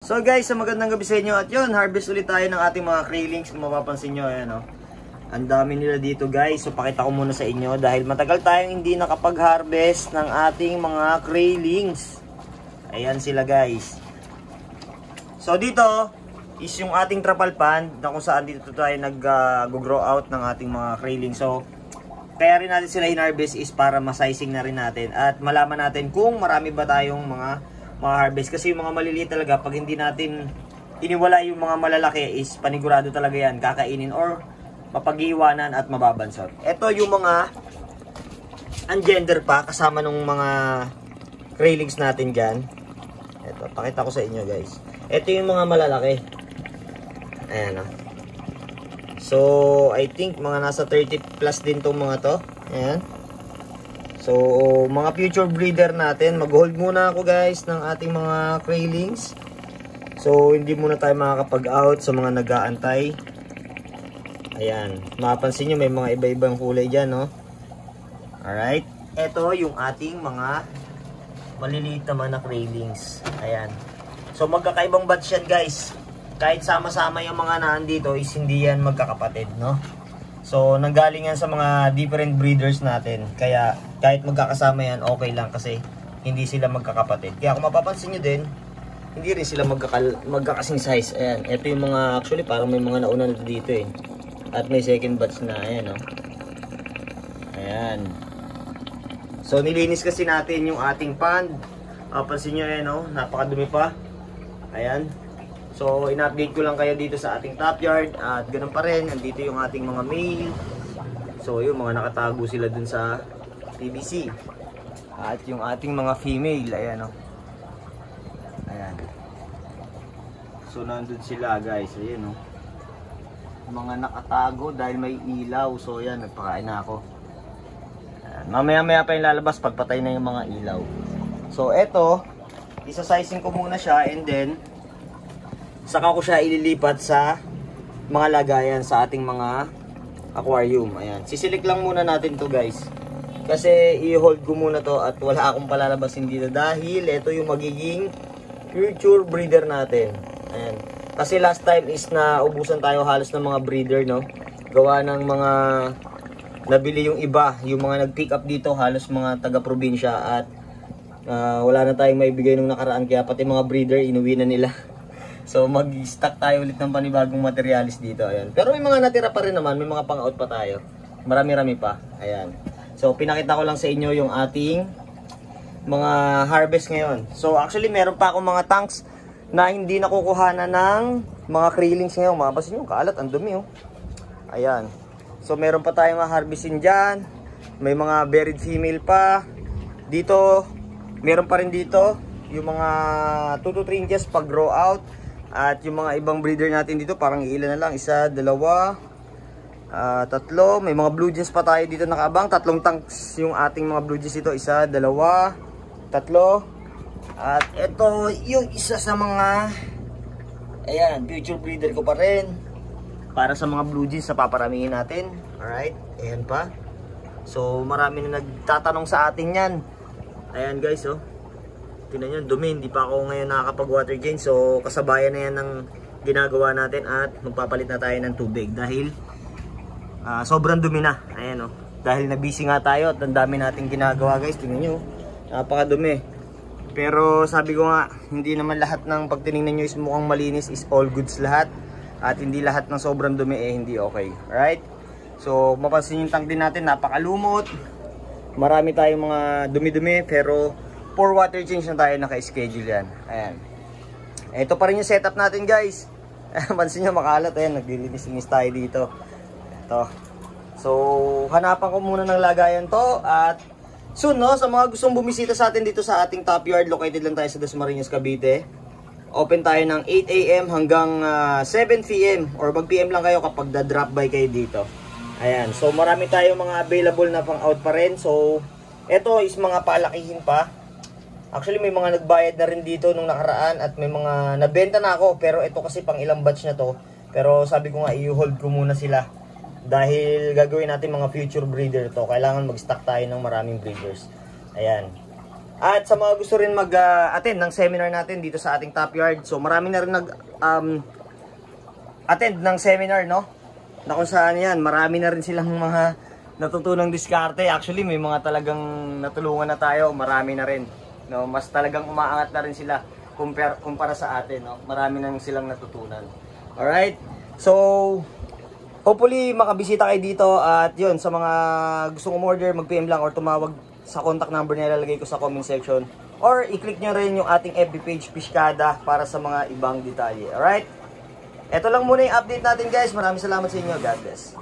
So guys, sa magandang gabi sa inyo at yun, harvest ulit tayo ng ating mga krillings. Kung mapapansin nyo, ayan o. Ang dami nila dito guys. So pakita ko muna sa inyo dahil matagal tayong hindi nakapag-harvest ng ating mga krillings. Ayan sila guys. So dito is yung ating trapal pond na kung saan dito tayo nag-grow out ng ating mga krillings. So kaya rin natin sila in-harvest is para masizing na rin natin at malaman natin kung marami ba tayong mga harvest. Kasi yung mga maliliit talaga, pag hindi natin iniwala yung mga malalaki is panigurado talaga yan, kakainin or mapag-iwanan at mababansot. Ito yung mga ungender pa kasama nung mga krillings natin dyan. Ito, pakita ko sa inyo guys. Ito yung mga malalaki. Ayan o. So, I think mga nasa 30 plus din tong mga to. Ayan. So, mga future breeder natin. Mag-hold muna ako guys ng ating mga krillings. So, hindi muna tayo makakapag-out sa mga nag-aantay. Ayan. Mapapansin nyo may mga iba-ibang kulay dyan, no? Alright. Ito yung ating mga maliliit naman na krillings. Ayan. So, magkakaibang batch yan guys. Kahit sama-sama yung mga naandito is hindi yan magkakapatid, no? So, nanggaling yan sa mga different breeders natin. Kaya, kahit magkakasama yan, okay lang kasi hindi sila magkakapatid. Kaya kung mapapansin nyo din, hindi rin sila magkakasing size. Ayan, ito yung mga, actually parang may mga nauna na dito eh. At may second batch na, ayan o. Ayan. So, nilinis kasi natin yung ating pond. Pansin nyo ayan o, napakadumi pa. Ayan. So, in-update ko lang kayo dito sa ating top yard. At ganun pa rin, nandito yung ating mga male. So, yung mga nakatago sila dun sa PVC. At yung ating mga female, ayan o. Ayan. So, nandun sila guys, ayan o. Mga nakatago dahil may ilaw. So, ayan, nagpakain na ako. Mamaya-maya pa yung lalabas pagpatay na yung mga ilaw. So, eto, isa-sizing ko muna siya and then saka ko siya ililipat sa mga lagayan sa ating mga aquarium. Ayan. Sisilik lang muna natin to guys. Kasi i-hold ko muna to at wala akong palalabasin dito dahil ito yung magiging future breeder natin. Ayan. Kasi last time is na ubusan tayo halos ng mga breeder, no? Gawa ng mga nabili yung iba. Yung mga nag-pick up dito halos mga taga-probinsya at wala na tayong maibigay nung nakaraan. Kaya pati mga breeder inuwi na nila. So mag-stock tayo ulit ng panibagong materialis dito. Ayan. Pero may mga natira pa rin naman. May mga pang-out pa tayo. Marami-rami pa. Ayan. So pinakita ko lang sa inyo yung ating mga harvest ngayon. So actually meron pa akong mga tanks na hindi nakukuhanan ng mga krillings ngayon. Mapapansin nyo, kalat. Ang dumi oh. Ayan. So meron pa tayong harvestin dyan. May mga buried female pa. Dito, meron pa rin dito. Yung mga 2 to 3 inches pag grow out. At yung mga ibang breeder natin dito, parang ilan na lang. Isa, dalawa, tatlo. May mga blue jeans pa tayo dito nakaabang. 3 tanks yung ating mga blue jeans dito. Isa, dalawa, tatlo. At ito yung isa sa mga, ayan, future breeder ko pa rin. Para sa mga blue jeans na paparamihin natin. Alright, ayan pa. So marami na nagtatanong sa atin yan. Ayan guys oh. Tingnan nyo, dumi. Hindi pa ako ngayon nakakapag-water change. So, kasabayan na yan ng ginagawa natin at magpapalit na tayo ng tubig. Dahil sobrang dumi na. Ayan o. Dahil na-busy nga tayo at ang dami natin ginagawa guys. Tingnan nyo, napakadumi. Pero sabi ko nga, hindi naman lahat ng pag tinignan nyo is mukhang malinis is all goods lahat. At hindi lahat ng sobrang dumi eh hindi okay. Alright? So, mapansin yung tank din natin, napakalumot. Marami tayong mga dumi-dumi pero for water change na tayo naka-schedule yan. Ayan. Ito pa rin yung setup natin guys. Pansin nyo makalat. Ayan, naglilinis-linis tayo dito. Ito. So, hanapan ko muna ng lagayan to. At soon no, sa mga gustong bumisita sa atin dito sa ating top yard, located lang tayo sa Dasmariñas, Cavite. Open tayo ng 8 AM hanggang 7 PM. Or mag PM lang kayo kapag da-drop by kayo dito. Ayan. So, marami tayong mga available na pang-out pa rin. So, ito is mga palakihin pa. Actually may mga nagbayad na rin dito nung nakaraan at may mga nabenta na ako pero ito kasi pang ilang batch na to. Pero sabi ko nga i-hold ko muna sila dahil gagawin natin mga future breeder to. Kailangan mag-stock tayo ng maraming breeders. Ayan. At sa mga gusto rin mag-attend ng seminar natin dito sa ating Top Yard. So marami na rin attend ng seminar, no? Na kung saan yan, marami na rin silang mga natutunang diskarte. Actually, may mga talagang natulungan na tayo, marami na rin. No? Mas talagang umaangat na rin sila kumpara sa atin, no? Marami na silang natutunan. Alright? So, hopefully makabisita kayo dito at yun, sa mga gustong umorder, mag-PM lang or tumawag sa contact number na ilalagay ko sa comment section. Or i-click nyo rin yung ating FB page Fishkada para sa mga ibang detalye. Alright? Ito lang muna yung update natin guys. Maraming salamat sa inyo. God bless.